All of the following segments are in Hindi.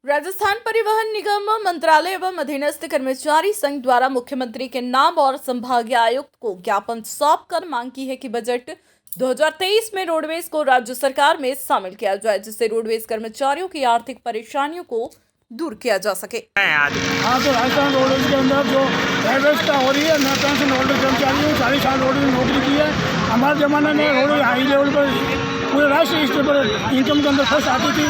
राजस्थान परिवहन निगम मंत्रालय एवं अधीनस्थ कर्मचारी संघ द्वारा मुख्यमंत्री के नाम और संभागीय आयुक्त को ज्ञापन सौंपकर मांग की है कि बजट 2023 में रोडवेज को राज्य सरकार में शामिल किया जाए, जिससे रोडवेज कर्मचारियों की आर्थिक परेशानियों को दूर किया जा सके। हाँ, तो राजस्थान रोडवेज के अंदर जो व्यवस्था हो रही है, मैं पेंशन होल्डर कर्मचारी हूँ, 40 साल रोडवेज में नौकरी की है। हमारे ज़माने में रोडवेज हाई लेवल पर पूरे राष्ट्रीय स्तर पर इनकम के अंदर फर्स्ट आती थी,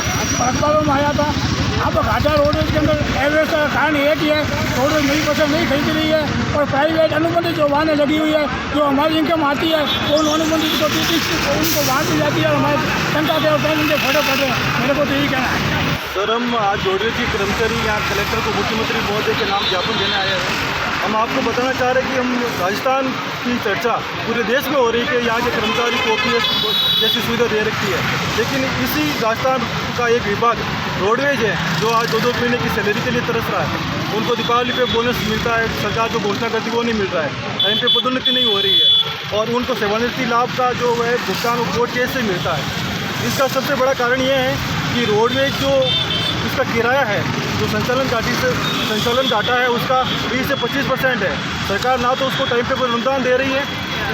अखबारों में आया था। अब घाटा रोडवेज के अंदर व्यवस्था का कारण एक ही है, रोडवेज नई बसें नहीं खरीद रही है और प्राइवेट अनुबंधित जो वाहनें लगी हुई है, जो हमारी इनकम आती है वो उन अनुबंधित को उनको बांट दी जाती है और हमारे जनता के पेंशन के फोटो पड़ रहे हैं। मेरे को तो यही कहना है। सर, हम आज रोडवेज की कर्मचारी यहाँ कलेक्टर को मुख्यमंत्री महोदय के नाम ज्ञापन देने आए हैं। हम आपको बताना चाह रहे हैं कि हम राजस्थान की चर्चा पूरे देश में हो रही है कि यहाँ के कर्मचारी को OPS जैसी सुविधा दे रखी है, लेकिन इसी राजस्थान का एक विभाग रोडवेज है जो आज 2-2 महीने की सैलरी के लिए तरस रहा है। उनको दीपावली पे बोनस मिलता है, सरकार जो घोषणा करती है वो नहीं मिल रहा है, टाइम पे पदोन्नति नहीं हो रही है और उनको सेवानिवृत्ति लाभ का जो है भुगतान वो कोर्ट केस से मिलता है। इसका सबसे बड़ा कारण ये है कि रोडवेज जो इसका किराया है, जो संचालन घाटा है, उसका 20 से 25% है। सरकार ना तो उसको टाइम पे कोई अनुदान दे रही है,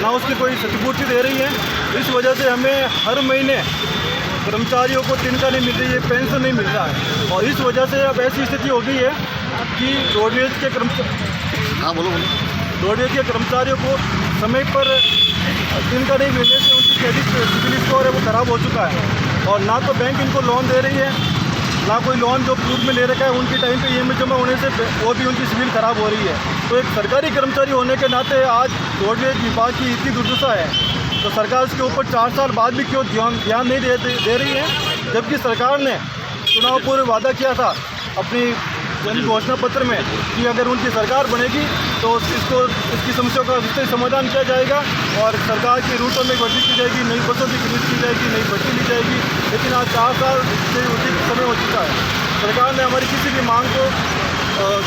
ना उसकी कोई क्षतिपूर्ति दे रही है। इस वजह से हमें हर महीने कर्मचारियों को तिनका नहीं मिल रही है, पेंशन नहीं मिल रहा है और इस वजह से अब ऐसी स्थिति हो गई है कि रोडवेज के कर्मचारियों को समय पर तिनका नहीं मिलने से उनकी क्रेडिट सिबिल स्कोर है वो ख़राब हो चुका है और ना तो बैंक इनको लोन दे रही है, ना कोई लोन जो पूर्व में ले रखा है उनके टाइम पे EMI जमा होने से वो भी उनकी सिविल ख़राब हो रही है। तो एक सरकारी कर्मचारी होने के नाते आज रोडवेज विभाग की इतनी दुर्दशा है, तो सरकार इसके ऊपर 4 साल बाद भी क्यों ध्यान नहीं दे रही है, जबकि सरकार ने चुनाव पूर्व वादा किया था अपनी जन घोषणा पत्र में कि अगर उनकी सरकार बनेगी तो इसकी समस्या का विस्तृत समाधान किया जाएगा और सरकार के रूटों में वृद्धि की जाएगी, नई बसों की खरीद की जाएगी, नई भर्ती ली जाएगी। लेकिन आज 4 साल से अधिक समय हो चुका है, सरकार ने हमारी किसी भी मांग को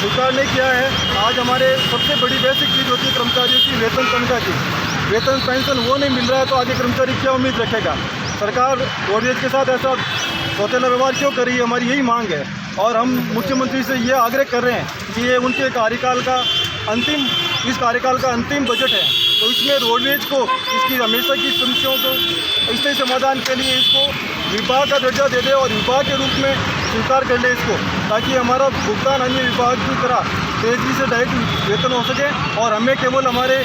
स्वीकार नहीं किया है। आज हमारे सबसे बड़ी बेसिक चीज़ होती है कर्मचारियों की वेतन तनख्वाह की, वेतन पेंशन वो नहीं मिल रहा है तो आगे कर्मचारी क्या उम्मीद रखेगा। सरकार रोडवेज के साथ ऐसा सौतेला व्यवहार क्यों कर रही है, हमारी यही मांग है और हम मुख्यमंत्री से ये आग्रह कर रहे हैं कि ये उनके इस कार्यकाल का अंतिम बजट है, तो इसमें रोडवेज को इसकी हमेशा की समस्याओं को स्थायी समाधान के लिए इसको विभाग का दर्जा दे दे और विभाग के रूप में स्वीकार कर ले इसको, ताकि हमारा भुगतान अन्य विभाग की तरह तेजी से डायरेक्ट वेतन हो सके और हमें केवल हमारे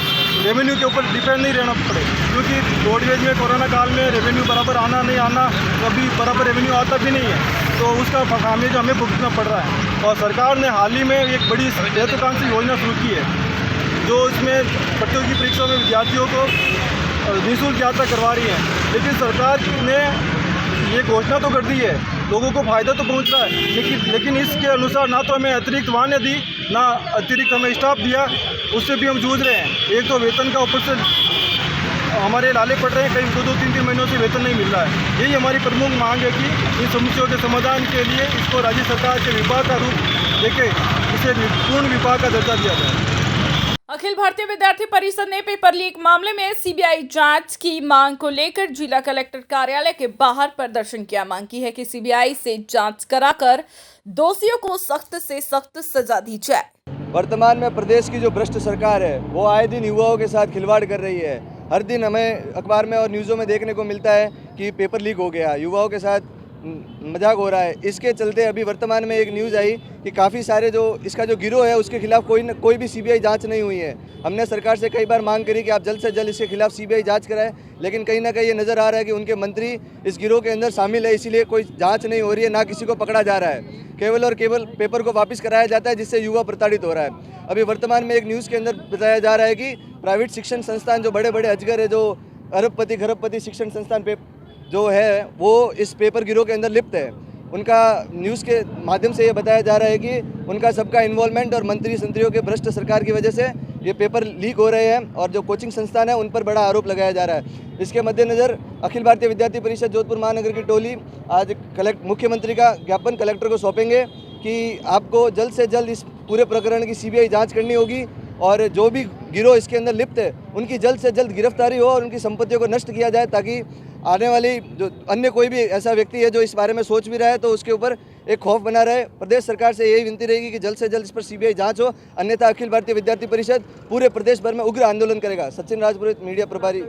रेवेन्यू के ऊपर डिपेंड नहीं रहना पड़े, क्योंकि रोडवेज में कोरोना काल में रेवेन्यू बराबर आना नहीं आना, कभी बराबर रेवेन्यू आता भी नहीं है, तो उसका खामियाजा हमें भुगतना पड़ रहा है। और सरकार ने हाल ही में एक बड़ी महत्वाकांक्षी योजना शुरू की है जो इसमें प्रतियोगी परीक्षा में विद्यार्थियों को निःशुल्क यात्रा करवा रही है, लेकिन सरकार ने ये घोषणा तो कर दी है, लोगों को फ़ायदा तो पहुंच रहा है, लेकिन इसके अनुसार ना तो हमें अतिरिक्त वाहनें दी, ना अतिरिक्त हमें स्टाफ दिया, उससे भी हम जूझ रहे हैं। एक तो वेतन का ऊपर से हमारे लाले पड़ रहे हैं, कई 2-3 महीनों से वेतन नहीं मिल रहा है। यही हमारी प्रमुख मांग है कि इन समस्याओं के समाधान के लिए इसको राज्य सरकार के विभाग का रूप देके इसे पूर्ण विभाग का दर्जा दिया जाए। अखिल भारतीय विद्यार्थी परिषद ने पेपर लीक मामले में CBI जांच की मांग को लेकर जिला कलेक्टर कार्यालय के बाहर प्रदर्शन किया। मांग की है कि CBI से जांच कराकर दोषियों को सख्त से सख्त सजा दी जाए। वर्तमान में प्रदेश की जो भ्रष्ट सरकार है वो आए दिन युवाओं के साथ खिलवाड़ कर रही है। हर दिन हमें अखबार में और न्यूज़ों में देखने को मिलता है कि पेपर लीक हो गया, युवाओं के साथ मजाक हो रहा है। इसके चलते अभी वर्तमान में एक न्यूज़ आई कि काफ़ी सारे जो इसका जो गिरोह है उसके खिलाफ कोई भी CBI जांच नहीं हुई है। हमने सरकार से कई बार मांग करी कि आप जल्द से जल्द इसके खिलाफ CBI जांच कराएं, लेकिन कहीं ना कहीं ये नज़र आ रहा है कि उनके मंत्री इस गिरोह के अंदर शामिल है, इसीलिए कोई जाँच नहीं हो रही है, ना किसी को पकड़ा जा रहा है। केवल और केवल पेपर को वापस कराया जाता है, जिससे युवा प्रताड़ित हो रहा है। अभी वर्तमान में एक न्यूज़ के अंदर बताया जा रहा है कि प्राइवेट शिक्षण संस्थान जो बड़े बड़े अजगर है, जो अरबपति खरबपति शिक्षण संस्थान पे जो है वो इस पेपर गिरोह के अंदर लिप्त है। उनका न्यूज़ के माध्यम से ये बताया जा रहा है कि उनका सबका इन्वॉल्वमेंट और मंत्री संतरियों के भ्रष्ट सरकार की वजह से ये पेपर लीक हो रहे हैं और जो कोचिंग संस्थान है उन पर बड़ा आरोप लगाया जा रहा है। इसके मद्देनज़र अखिल भारतीय विद्यार्थी परिषद जोधपुर महानगर की टोली आज मुख्यमंत्री का ज्ञापन कलेक्टर को सौंपेंगे कि आपको जल्द से जल्द इस पूरे प्रकरण की CBI जाँच करनी होगी और जो भी गिरोह इसके अंदर लिप्त है उनकी जल्द से जल्द गिरफ्तारी हो और उनकी संपत्तियों को नष्ट किया जाए, ताकि आने वाली जो अन्य कोई भी ऐसा व्यक्ति है जो इस बारे में सोच भी रहा है तो उसके ऊपर एक खौफ बना रहे। प्रदेश सरकार से यही विनती रहेगी कि जल्द से जल्द इस पर सीबीआई जांच हो, अन्यथा अखिल भारतीय विद्यार्थी परिषद पूरे प्रदेश भर में उग्र आंदोलन करेगा। सचिन राजपुरोहित, मीडिया प्रभारी।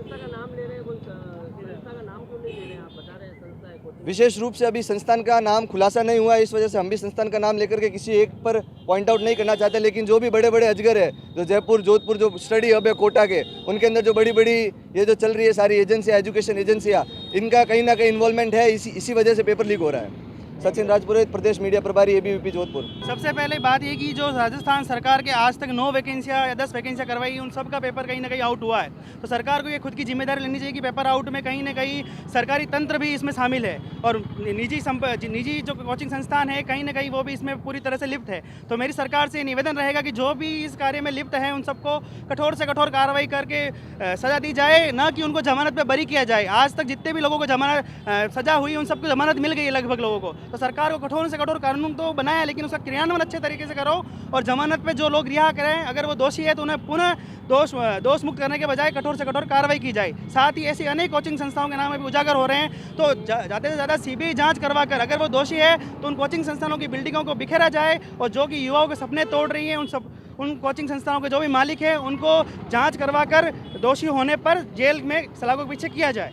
विशेष रूप से अभी संस्थान का नाम खुलासा नहीं हुआ है, इस वजह से हम भी संस्थान का नाम लेकर के किसी एक पर पॉइंट आउट नहीं करना चाहते, लेकिन जो भी बड़े बड़े अजगर है, जो जयपुर जोधपुर जो स्टडी हब है कोटा के, उनके अंदर जो बड़ी बड़ी ये जो चल रही है सारी एजेंसियाँ, एजुकेशन एजेंसियाँ, इनका कहीं ना कहीं इन्वॉल्वमेंट है, इसी वजह से पेपर लीक हो रहा है। सचिन राजपुरोहित, प्रदेश मीडिया प्रभारी, एबीवीपी जोधपुर। सबसे पहले बात ये कि जो राजस्थान सरकार के आज तक 9 वैकेंसियाँ या 10 वैकेंसियाँ करवाई, उन सब का पेपर कहीं ना कहीं आउट हुआ है। तो सरकार को ये खुद की जिम्मेदारी लेनी चाहिए कि पेपर आउट में कहीं ना कहीं सरकारी तंत्र भी इसमें शामिल है और निजी जो कोचिंग संस्थान है कहीं ना कहीं वो भी इसमें पूरी तरह से लिप्त है। तो मेरी सरकार से निवेदन रहेगा कि जो भी इस कार्य में लिप्त है उन सबको कठोर से कठोर कार्रवाई करके सजा दी जाए, न कि उनको जमानत पे बरी किया जाए। आज तक जितने भी लोगों को सजा हुई उन सबको जमानत मिल गई है लगभग लोगों को। तो सरकार को कठोर से कठोर कानून तो बनाया, लेकिन उसका क्रियान्वयन अच्छे तरीके से करो और जमानत पे जो लोग रिहा करें, अगर वो दोषी है तो उन्हें पुनः दोष मुक्त करने के बजाय कठोर से कठोर कार्रवाई की जाए। साथ ही ऐसी अनेक कोचिंग संस्थाओं के नाम अभी उजागर हो रहे हैं, तो ज़्यादा से ज़्यादा सीबीआई जांच करवा कर अगर वो दोषी है तो उन कोचिंग संस्थानों की बिल्डिंगों को बिखेरा जाए और जो कि युवाओं के सपने तोड़ रही हैं उन कोचिंग संस्थानों के जो भी मालिक हैं उनको जांच करवा कर दोषी होने पर जेल में सलाखों के पीछे किया जाए।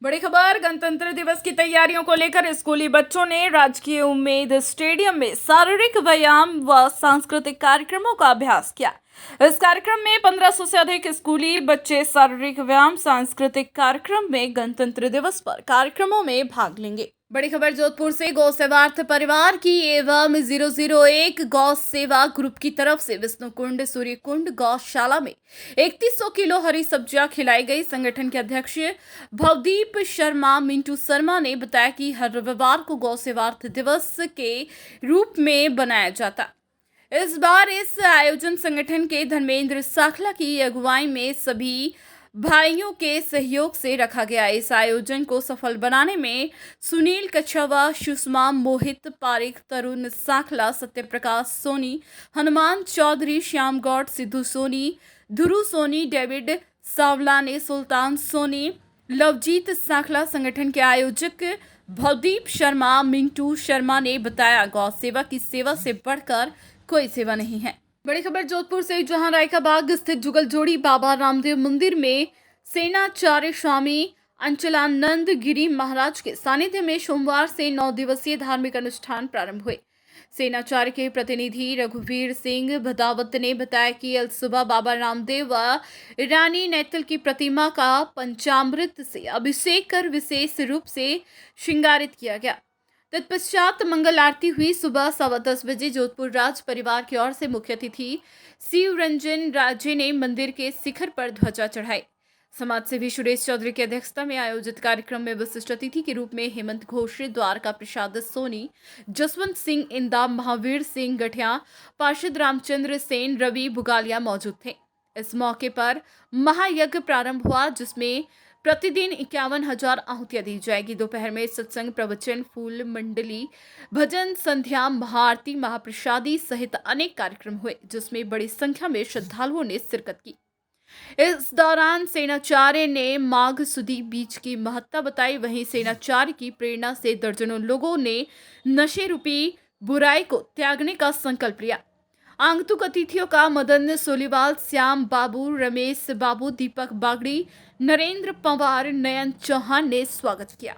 बड़ी खबर, गणतंत्र दिवस की तैयारियों को लेकर स्कूली बच्चों ने राजकीय उम्मेद स्टेडियम में शारीरिक व्यायाम व सांस्कृतिक कार्यक्रमों का अभ्यास किया। इस कार्यक्रम में 1500 से अधिक स्कूली बच्चे शारीरिक व्यायाम सांस्कृतिक कार्यक्रम में गणतंत्र दिवस पर कार्यक्रमों में भाग लेंगे। बड़ी खबर जोधपुर से गौ सेवार्थ परिवार की एवं 001 गौ सेवा ग्रुप की तरफ से विष्णुकुंड सूर्यकुंड गौशाला में 3100 किलो हरी सब्जियां खिलाई गई। संगठन के अध्यक्ष भवदीप शर्मा मिंटू शर्मा ने बताया कि हर रविवार को गौ सेवार्थ दिवस के रूप में बनाया जाता। इस बार इस आयोजन संगठन के धर्मेंद्र साखला की अगुवाई में सभी भाइयों के सहयोग से रखा गया। इस आयोजन को सफल बनाने में सुनील कछावा, सुषमा, मोहित पारिक, तरुण साखला, सत्यप्रकाश सोनी, हनुमान चौधरी, श्याम गौड़, सिद्धू सोनी, ध्रुव सोनी, डेविड सावलाने, सुल्तान सोनी, लवजीत साखला। संगठन के आयोजक भवदीप शर्मा मिंटू शर्मा ने बताया, गौ सेवा की सेवा से बढ़कर कोई सेवा नहीं है। बड़ी खबर जोधपुर से, जहां रायका बाग स्थित जुगल जोड़ी बाबा रामदेव मंदिर में सेनाचार्य स्वामी अंचलानंद गिरी महाराज के सानिध्य में सोमवार से 9 दिवसीय धार्मिक अनुष्ठान प्रारंभ हुए। सेनाचार्य के प्रतिनिधि रघुवीर सिंह भदावत ने बताया कि कल सुबह बाबा रामदेव व रानी नैतल की प्रतिमा का पंचामृत से अभिषेक कर विशेष रूप से श्रृंगारित किया गया। तत्पश्चात मंगल आरती हुई। सुबह 10:15 बजे जोधपुर राज परिवार की ओर से मुख्य अतिथि शिव रंजन राजे ने मंदिर के शिखर पर ध्वजा चढ़ाई। समाज सेवी सुरेश चौधरी की अध्यक्षता में आयोजित कार्यक्रम में विशिष्ट अतिथि के रूप में हेमंत घोष, द्वारका प्रसाद सोनी, जसवंत सिंह इंदा, महावीर सिंह गठिया, पार्षद रामचंद्र सेन, रवि बुगालिया मौजूद थे। इस मौके पर महायज्ञ प्रारंभ हुआ, जिसमें प्रतिदिन 51,000 आहुतियां दी जाएगी। दोपहर में सत्संग, प्रवचन, फूल मंडली, भजन संध्या, महाआरती, महाप्रसादी सहित अनेक कार्यक्रम हुए, जिसमें बड़ी संख्या में श्रद्धालुओं ने शिरकत की। इस दौरान सेनाचार्य ने माघ सुदी बीज की महत्ता बताई। वहीं सेनाचार्य की प्रेरणा से दर्जनों लोगों ने नशे रूपी बुराई को त्यागने का संकल्प लिया। आगंतुक अतिथियों का मदन सोलीवाल, श्याम बाबू, रमेश बाबू, दीपक बागड़ी, नरेंद्र पवार, नयन चौहान ने स्वागत किया।